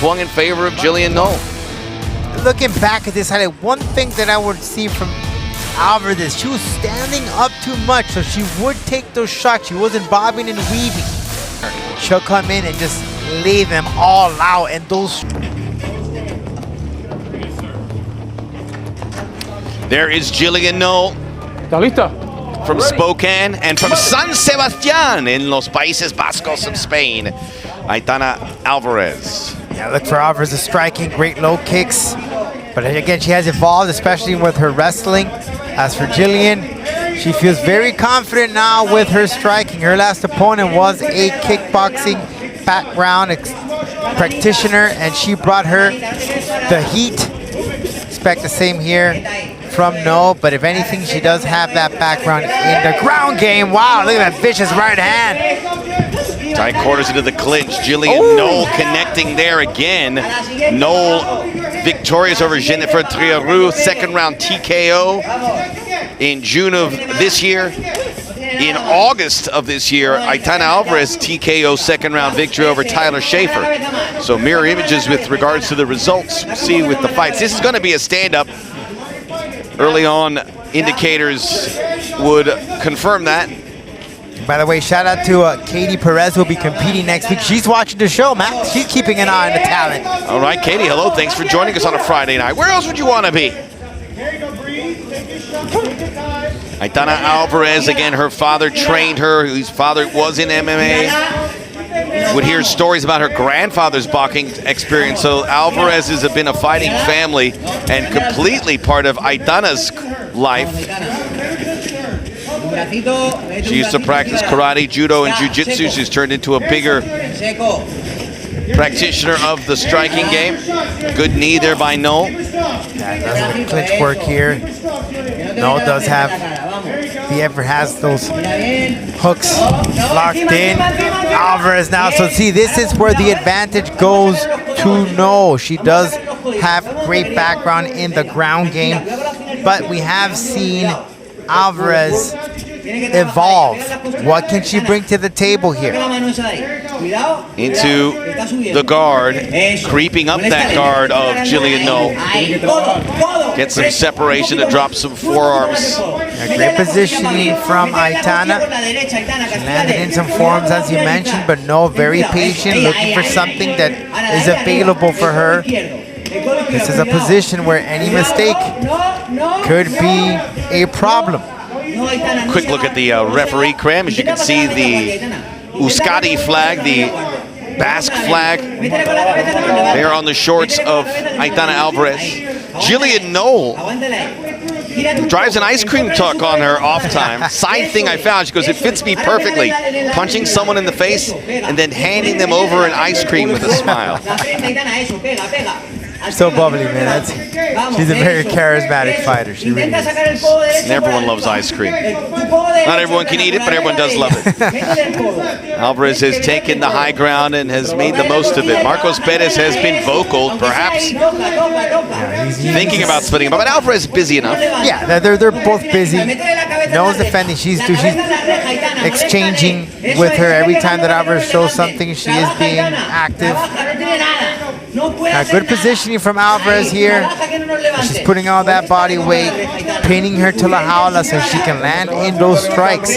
swung in favor of Jillian Noel. Looking back at this highlight, one thing that I would see from Alvarez is she was standing up too much, so she would take those shots. She wasn't bobbing and weaving. She'll come in and just lay them all out, and those... There is Jillian Noel from Spokane and from San Sebastián in Los Países Vascos of Spain, Aitana Alvarez. Yeah, look for Alvarez is striking, great low kicks. But again, she has evolved, especially with her wrestling. As for Jillian, she feels very confident now with her striking. Her last opponent was a kickboxing background practitioner, and she brought her the heat. Expect the same here from No, but if anything, she does have that background in the ground game. Wow, look at that vicious right hand. Tight quarters into the clinch. Jillian Noel connecting there again. Noel victorious over Jennifer Triaru, second round TKO in June of this year. In August of this year, Aitana Alvarez TKO second round victory over Tyler Schaefer. So mirror images with regards to the results. We'll see with the fights. This is going to be a stand-up. Early on, indicators would confirm that. By the way, shout out to Katie Perez, who will be competing next week. She's watching the show, Max. She's keeping an eye on the talent. All right, Katie, hello. Thanks for joining us on a Friday night. Where else would you want to be? Aitana Alvarez, again, her father trained her. His father was in MMA. Would hear stories about her grandfather's boxing experience. So Alvarez has been a fighting family and completely part of Aitana's life. She used to practice karate, judo, and jiu-jitsu. She's turned into a bigger practitioner of the striking game. Good knee there by Noel. Yeah, does clinch work here. Noel does have, if he ever has those hooks locked in. Alvarez now, so see, this is where the advantage goes to Noel. She does have great background in the ground game, but we have seen Alvarez evolve. What can she bring to the table here? Into the guard, creeping up that guard of Jillian Noel. Get some separation to drop some forearms. A great positioning from Aitana. She landed in some forearms, as you mentioned, but no, very patient, looking for something that is available for her. This is a position where any mistake could be a problem. Quick look at the referee cram. As you can see, the Euskadi flag, the Basque flag, there on the shorts of Aitana Alvarez. Jillian Noel drives an ice cream truck on her off time. Side thing I found, she goes, it fits me perfectly. Punching someone in the face and then handing them over an ice cream with a smile. So bubbly, man. She's a very charismatic fighter. She really is. And everyone loves ice cream. Not everyone can eat it, but everyone does love it. Alvarez has taken the high ground and has made the most of it. Marcos Perez has been vocal, perhaps he's thinking about splitting him up, but Alvarez is busy enough. Yeah, they're both busy. Noel's defending. She's exchanging with her every time that Alvarez shows something. She is being active. Good positioning from Alvarez here. She's putting all that body weight, pinning her to la jaula so she can land in those strikes.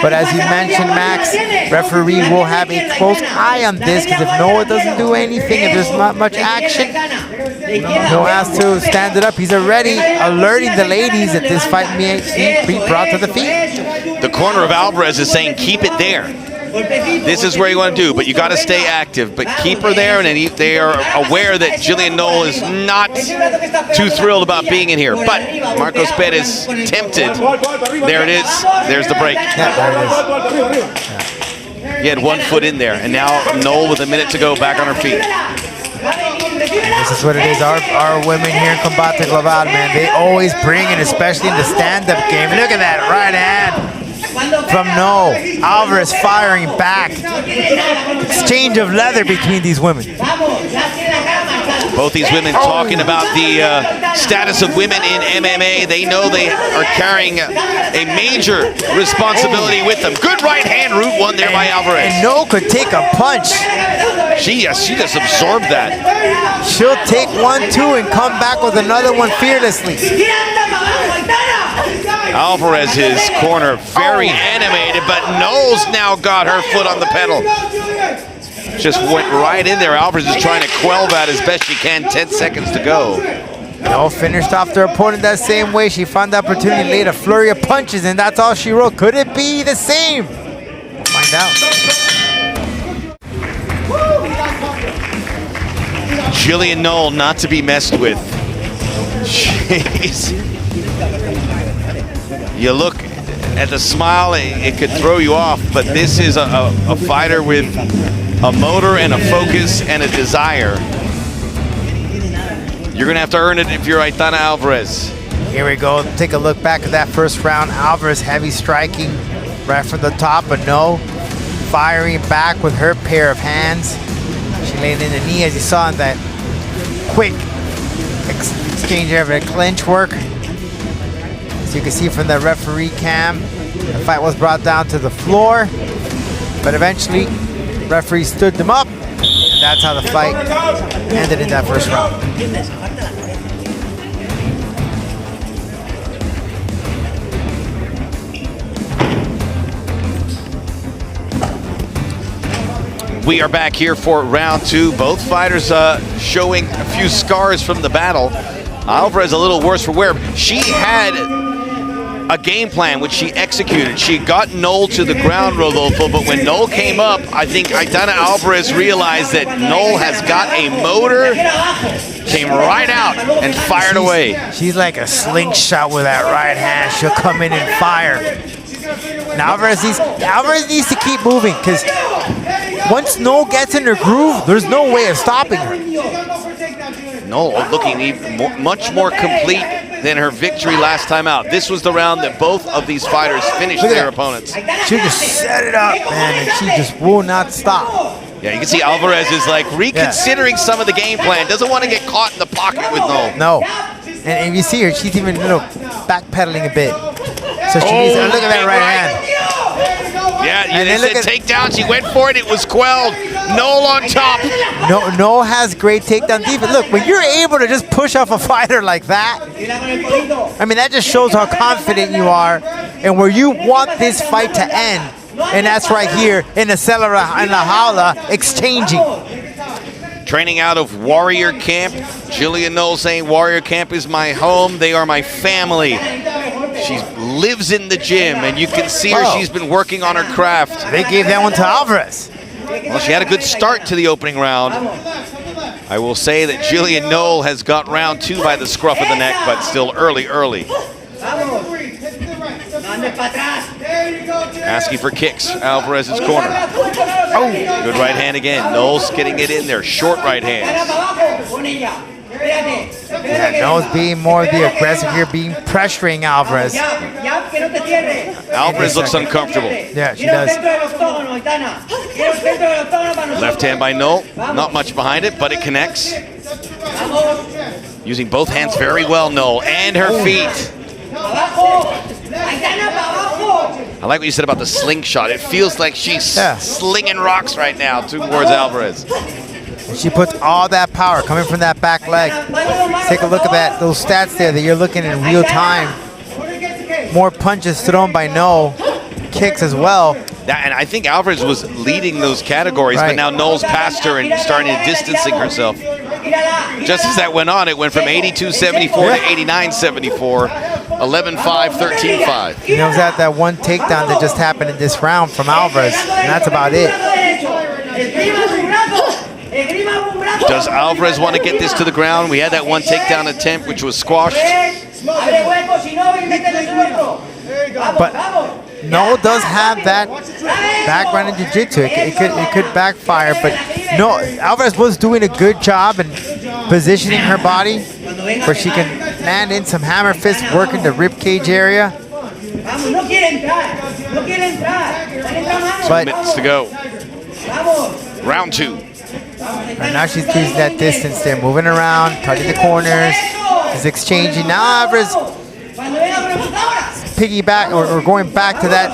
But as you mentioned, Max, referee will have a close eye on this, because if Noah doesn't do anything, if there's not much action, Noah has to stand it up. He's already alerting the ladies that this fight may be brought to the feet. The corner of Alvarez is saying, keep it there. This is where you want to do, but you got to stay active. But keep her there, and they are aware that Jillian Noel is not too thrilled about being in here. But Marcos Perez tempted. There it is. There's the break. Yeah, there it is. He had 1 foot in there, and now Noel with a minute to go back on her feet. And this is what it is. Our women here in Combate Global, man, they always bring it, especially in the stand-up game. Look at that right hand from Noel. Alvarez firing back. Exchange of leather between these women. Both these women talking about the status of women in MMA. They know they are carrying a major responsibility with them. Good right hand root one there by Alvarez. And No could take a punch. She just absorbed that. She'll take 1-2 and come back with another one fearlessly. Alvarez's corner very animated, but Noel's now got her foot on the pedal. Just went right in there. Alvarez is trying to quell that as best she can. 10 seconds to go. No finished off their opponent that same way. She found the opportunity, laid a flurry of punches, and that's all she wrote. Could it be the same? We'll find out. Jillian Noel not to be messed with. Jeez. You look at the smile, it could throw you off, but this is a fighter with a motor and a focus and a desire. You're gonna have to earn it if you're Aitana Alvarez. Here we go. Take a look back at that first round. Alvarez heavy striking right from the top, but No firing back with her pair of hands. She laid in the knee, as you saw in that quick exchange of a clinch work. As you can see from the referee cam, the fight was brought down to the floor, but eventually referee stood them up, and that's how the fight ended in that first round. We are back here for round two. Both fighters showing a few scars from the battle. Alvarez a little worse for wear. She had a game plan which she executed. She got Noel to the ground, Rodolfo, but when Noel came up, I think Aitana Alvarez realized that Noel has got a motor, came right out and fired away. She's like a slingshot with that right hand. She'll come in and fire. And Alvarez needs to keep moving, because once Noel gets in her groove, there's no way of stopping her. Noel looking even much more complete than her victory last time out. This was the round that both of these fighters finished their opponents. She just set it up, man, and she just will not stop. Yeah, you can see Alvarez is like reconsidering some of the game plan. Doesn't want to get caught in the pocket with Noel. No. And if you see her, she's even backpedaling a bit. So she needs to look at that right hand. Yeah, and then said takedown. She went for it. It was quelled. Noel on top. Noel has great takedown defense. Look, when you're able to just push off a fighter like that, I mean, that just shows how confident you are and where you want this fight to end. And that's right here in the cellar in La Jaula, exchanging. Training out of Warrior Camp. Jillian Noel saying Warrior Camp is my home. They are my family. She lives in the gym, and you can see her. She's been working on her craft. They gave that one to Alvarez. Well, she had a good start to the opening round. I will say that Jillian Noel has got round two by the scruff of the neck, but still early. Asking for kicks, Alvarez's corner. Oh, good right hand again. Noel's getting it in there. Short right hands. Yeah, Noel's being more the aggressive here, pressuring Alvarez. Alvarez looks uncomfortable. Yeah, she does. Left hand by Noel. Not much behind it, but it connects. Using both hands very well, Noel, and her feet. I like what you said about the slingshot. It feels like she's slinging rocks right now towards Alvarez. And she puts all that power coming from that back leg. Take a look at that, those stats there that you're looking in real time. More punches thrown by Noel, kicks as well. And I think Alvarez was leading those categories, but now Noel's past her and starting to distancing herself. Just as that went on, it went from 82-74 to 89-74, 11-5, 13-5. You know, that one takedown that just happened in this round from Alvarez, and that's about it. Does Alvarez want to get this to the ground? We had that one takedown attempt, which was squashed. But Noel does have that background in jiu-jitsu. It could backfire, but no, Alvarez was doing a good job in positioning her body where she can land in some hammer fists, working the rib cage area. 2 minutes to go. Round two. Right now she's using that distance there, moving around, cutting the corners, is exchanging. Now Alvarez piggyback or going back to that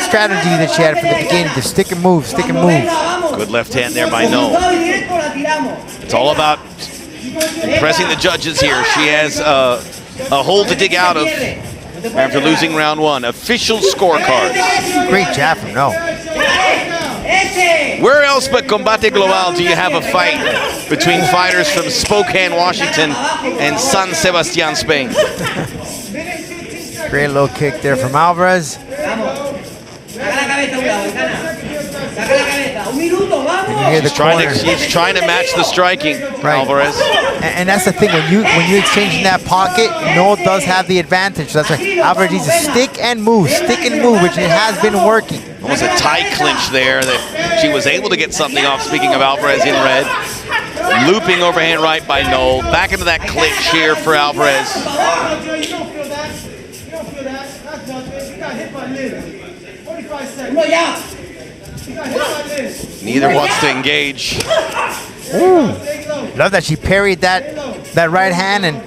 strategy that she had from the beginning, to stick and move, stick and move. Good left hand there by Noel. It's all about impressing the judges here. She has a hole to dig out of after losing round 1. Official scorecards. Great jab from Noel. Where else but Combate Global do you have a fight between fighters from Spokane, Washington and San Sebastian, Spain? Great low kick there from Alvarez. He's trying to match the striking, right. Alvarez. And that's the thing, when you exchange in that pocket, Noel does have the advantage. That's why Alvarez needs to stick and move, which it has been working. Almost a tight clinch there that she was able to get something off, speaking of Alvarez in red. Looping overhand right by Noel. Back into that clinch here for Alvarez. Neither wants to engage. Ooh. Love that she parried that right hand, and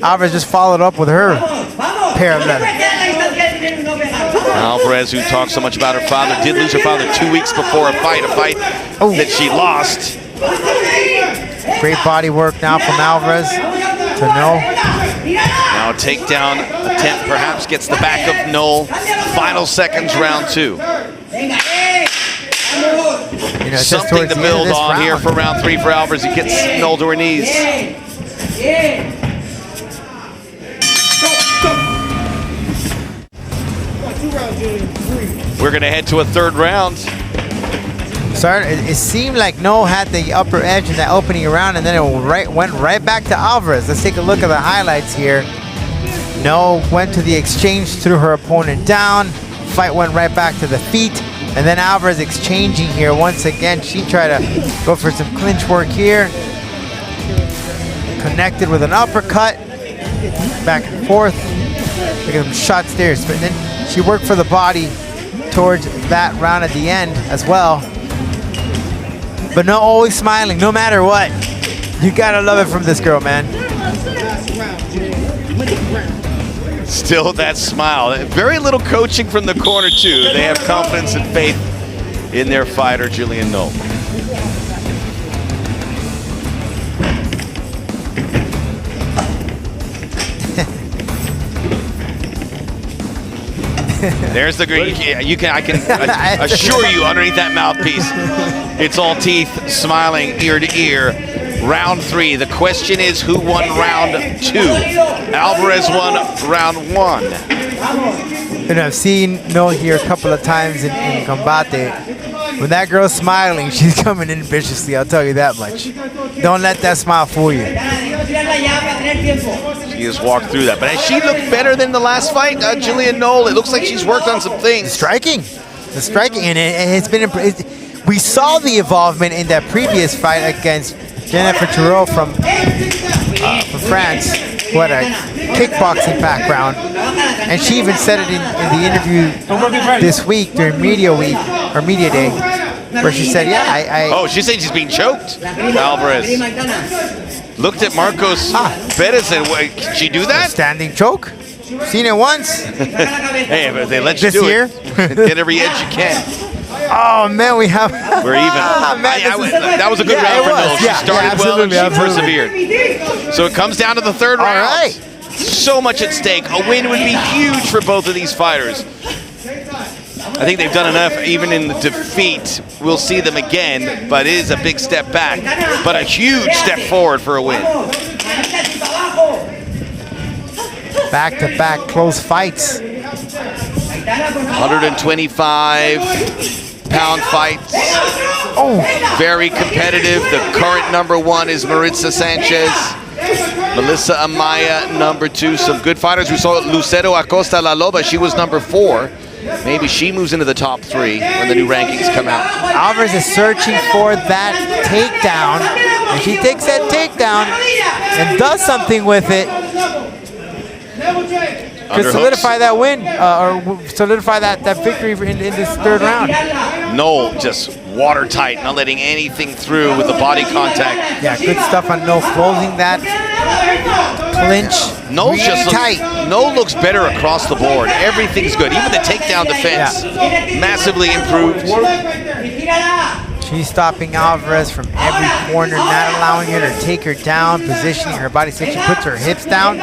Alvarez just followed up with her pair of left. Alvarez, who talks so much about her father, did lose her father 2 weeks before a fight that she lost. Great body work now from Alvarez to Noel. Now a takedown attempt perhaps gets the back of Noel. Final seconds, round 2. Something to build on here for round 3 for Alvarez. He gets Noel to her knees. We're going to head to a 3rd round. It seemed like Noel had the upper edge in that opening round, and then it went right back to Alvarez. Let's take a look at the highlights here. Noel went to the exchange, threw her opponent down. Fight went right back to the feet. And then Alvarez exchanging here once again. She tried to go for some clinch work here. Connected with an uppercut. Back and forth. Look at them shots there. But then she worked for the body towards that round at the end as well. But no, always smiling, no matter what. You gotta love it from this girl, man. Still that smile. Very little coaching from the corner, too. They have confidence and faith in their fighter, Jillian Noel. There's the green. I can assure you, underneath that mouthpiece, it's all teeth, smiling ear to ear. Round 3. The question is, who won round 2? Alvarez won round 1. And I've seen Noel here a couple of times in Combate. When that girl's smiling, she's coming in viciously, I'll tell you that much. Don't let that smile fool you. She just walked through that. But has she looked better than the last fight, Jillian Noel? It looks like she's worked on some things. The striking, and it's been. We saw the involvement in that previous fight against Jennifer Thureau from France, who had a kickboxing background, and she even said it in the interview this week during media week or media day, where she said, "Yeah, Oh, she said she's being choked." Alvarez looked at Marcos Perez and can she do that? Standing choke. Seen it once. Hey, but they let you this do year. it. Get every edge you can. Oh man, we have. We're even. That was a good round for Noel. She started well and she persevered. So it comes down to the 3rd round. All right. So much at stake. A win would be huge for both of these fighters. I think they've done enough even in the defeat. We'll see them again, but it is a big step back. But a huge step forward for a win. Back-to-back close fights. 125-pound fights. Oh, very competitive. The current #1 is Maritza Sanchez. Melissa Amaya, #2. Some good fighters. We saw Lucero Acosta La Loba. She was #4. Maybe she moves into the top 3 when the new rankings come out. Alvarez is searching for that takedown, and she takes that takedown and does something with it. could solidify that win or solidify that victory in this third round. Noel just watertight, not letting anything through with the body contact. Yeah, good stuff on Noel closing that clinch. Noel really just tight. Noel looks better across the board. Everything's good. Even the takedown defense massively improved. She's stopping Alvarez from every corner, not allowing her to take her down, positioning her body so she puts her hips down,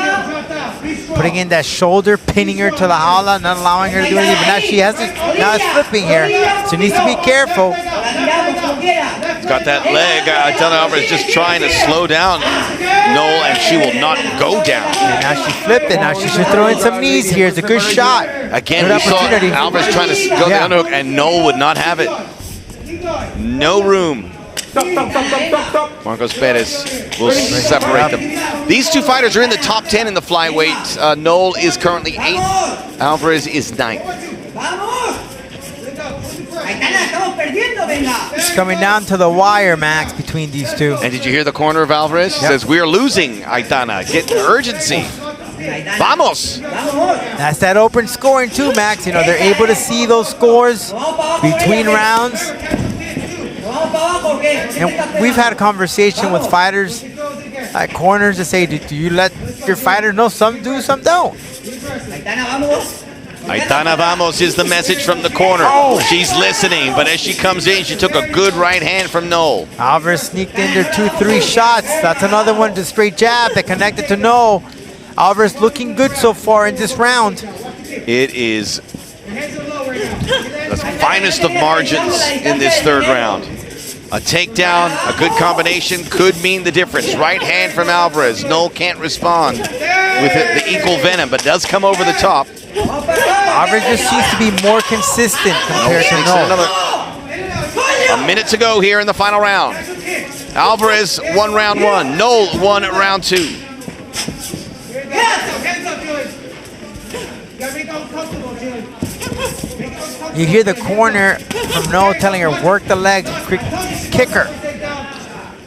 putting in that shoulder, pinning her to the jaula, not allowing her to do anything. But now she has it. Now it's flipping here. So needs to be careful. It's got that leg. Aitana Alvarez just trying to slow down Noel, and she will not go down. And now she flipped it. Now she should throw in some knees here. It's a good shot. Again, we saw Alvarez trying to go the underhook, and Noel would not have it. No room. Marcos Perez will separate them. These two fighters are in the top 10 in the flyweight. Noel is currently 8th. Alvarez is 9th. It's coming down to the wire, Max, between these two. And did you hear the corner of Alvarez? He says, "We are losing, Aitana. Get urgency. Vamos." That's that open scoring too, Max. You know, they're able to see those scores between rounds. And we've had a conversation with fighters at corners to say, do you let your fighters know some do, some don't? Aitana Vamos is the message from the corner. She's listening, but as she comes in, she took a good right hand from Noel. Alvarez sneaked in there 2-3 shots. That's another one, just straight jab that connected to Noel. Alvarez looking good so far in this round. It is the finest of margins in this third round. A takedown, a good combination could mean the difference. Right hand from Alvarez. Noel can't respond with the equal venom, but does come over the top. Alvarez just seems to be more consistent compared to Noel. A minute to go here in the final round. Alvarez won round 1. Noel won round 2. You hear the corner from Noel telling her, work the legs, quick kick her.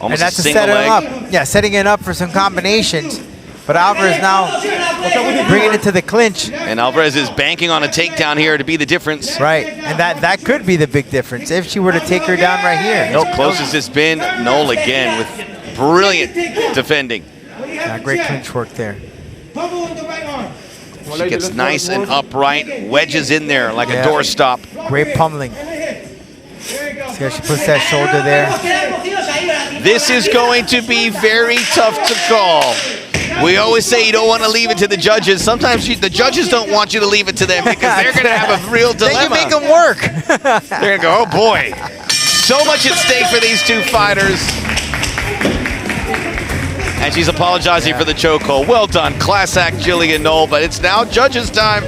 Almost and that's a to single set leg. him up. Yeah, setting it up for some combinations. But Alvarez now bringing it to the clinch. And Alvarez is banking on a takedown here to be the difference. Right, and that could be the big difference if she were to take her down right here. Nope, closest it's been. Noel again with brilliant defending. Yeah, great clinch work there. She gets nice and upright, wedges in there like a doorstop. Great pummeling. See how she puts that shoulder there. This is going to be very tough to call. We always say you don't want to leave it to the judges. Sometimes the judges don't want you to leave it to them because they're going to have a real dilemma. They can make them work. They're going to go, oh boy. So much at stake for these two fighters. And she's apologizing for the chokehold. Well done, class act Jillian Noel, but it's now judges' time.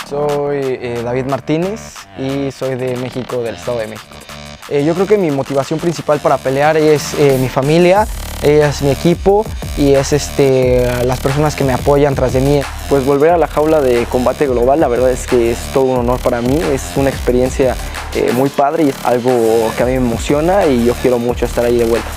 Soy David Martínez y soy de México, del Estado de México. Yo creo que mi motivación principal para pelear es mi familia, es mi equipo y es las personas que me apoyan tras de mí. Pues volver a la jaula de combate global, la verdad es que es todo un honor para mí, es una experiencia muy padre y es algo que a mí me emociona y yo quiero mucho estar ahí de vuelta.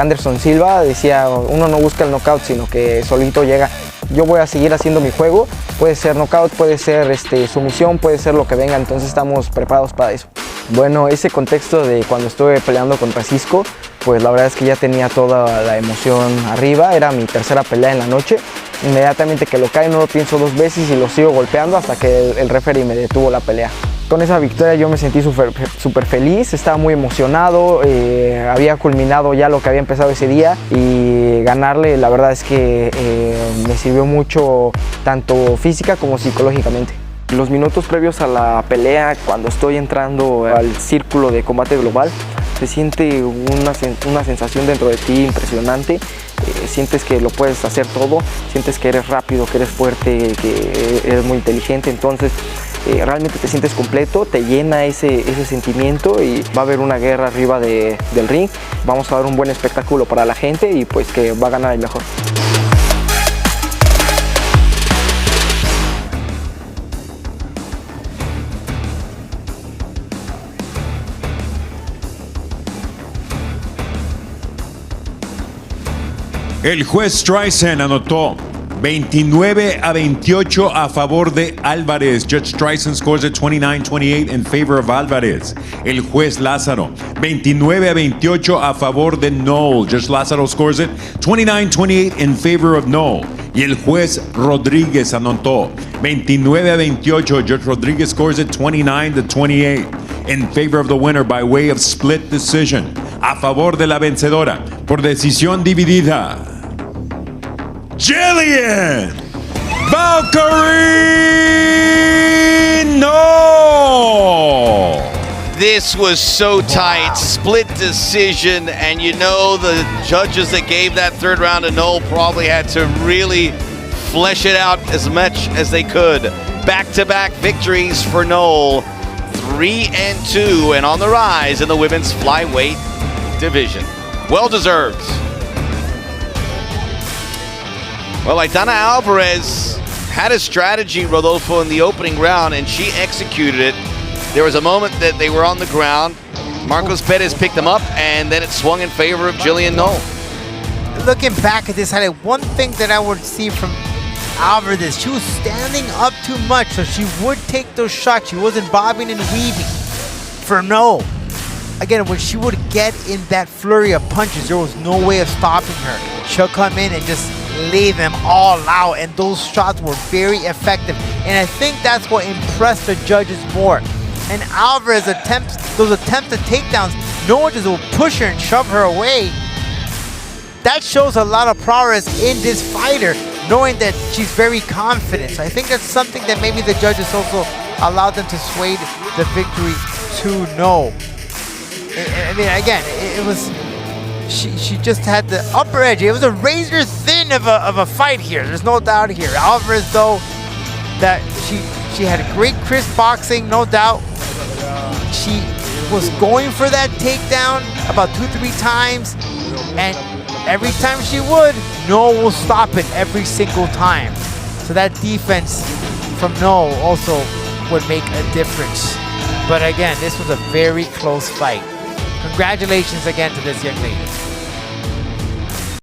Anderson Silva decía, uno no busca el knockout, sino que solito llega. Yo voy a seguir haciendo mi juego, puede ser knockout, puede ser sumisión, puede ser lo que venga, entonces estamos preparados para eso. Bueno, ese contexto de cuando estuve peleando contra Cisco, pues la verdad es que ya tenía toda la emoción arriba, era mi tercera pelea en la noche. Inmediatamente que lo cae no lo pienso dos veces y lo sigo golpeando hasta que el referee me detuvo la pelea. Con esa victoria yo me sentí súper feliz, estaba muy emocionado, había culminado ya lo que había empezado ese día y ganarle la verdad es que me sirvió mucho tanto física como psicológicamente. Los minutos previos a la pelea, cuando estoy entrando al círculo de combate global, se siente una sensación dentro de ti impresionante. Sientes que lo puedes hacer todo, sientes que eres rápido, que eres fuerte, que eres muy inteligente, entonces realmente te sientes completo, te llena ese sentimiento y va a haber una guerra arriba del ring. Vamos a dar un buen espectáculo para la gente y pues que va a ganar el mejor. El juez Streisand anotó 29-28 a favor de Alvarez. Judge Streisand scores it 29-28 in favor of Alvarez. El juez Lázaro, 29-28 a favor de Noel. Judge Lázaro scores it 29-28 in favor of Noel. Y el juez Rodríguez anotó 29-28. Judge Rodríguez scores it 29-28 in favor of the winner by way of split decision. A favor de la vencedora por decisión dividida, Jillian Valkyrie No. This was so tight, split decision, and you know the judges that gave that third round to Noel probably had to really flesh it out as much as they could. Back-to-back victories for Noel, 3-2, and on the rise in the women's flyweight division. Well-deserved. Well, Aitana Alvarez had a strategy, Rodolfo, in the opening round, and she executed it. There was a moment that they were on the ground. Marcos Perez picked them up, and then it swung in favor of Jillian Noel. Looking back at this highlight, one thing that I would see from Alvarez, she was standing up too much, so she would take those shots. She wasn't bobbing and weaving for Noel. Again, when she would get in that flurry of punches, there was no way of stopping her. She'll come in and just lay them all out, and those shots were very effective. And I think that's what impressed the judges more. And Alvarez those attempts at takedowns, no one just will push her and shove her away. That shows a lot of prowess in this fighter, knowing that she's very confident. So I think that's something that maybe the judges also allowed them to sway the victory to no. I mean, again, it was, she just had the upper edge. It was a razor thin of a fight here. There's no doubt here. Alvarez, though, that she had great crisp boxing, no doubt. She was going for that takedown about 2-3 times, and every time she would, Noel will stop it every single time. So that defense from Noel also would make a difference. But again, this was a very close fight. Congratulations again to this young lady.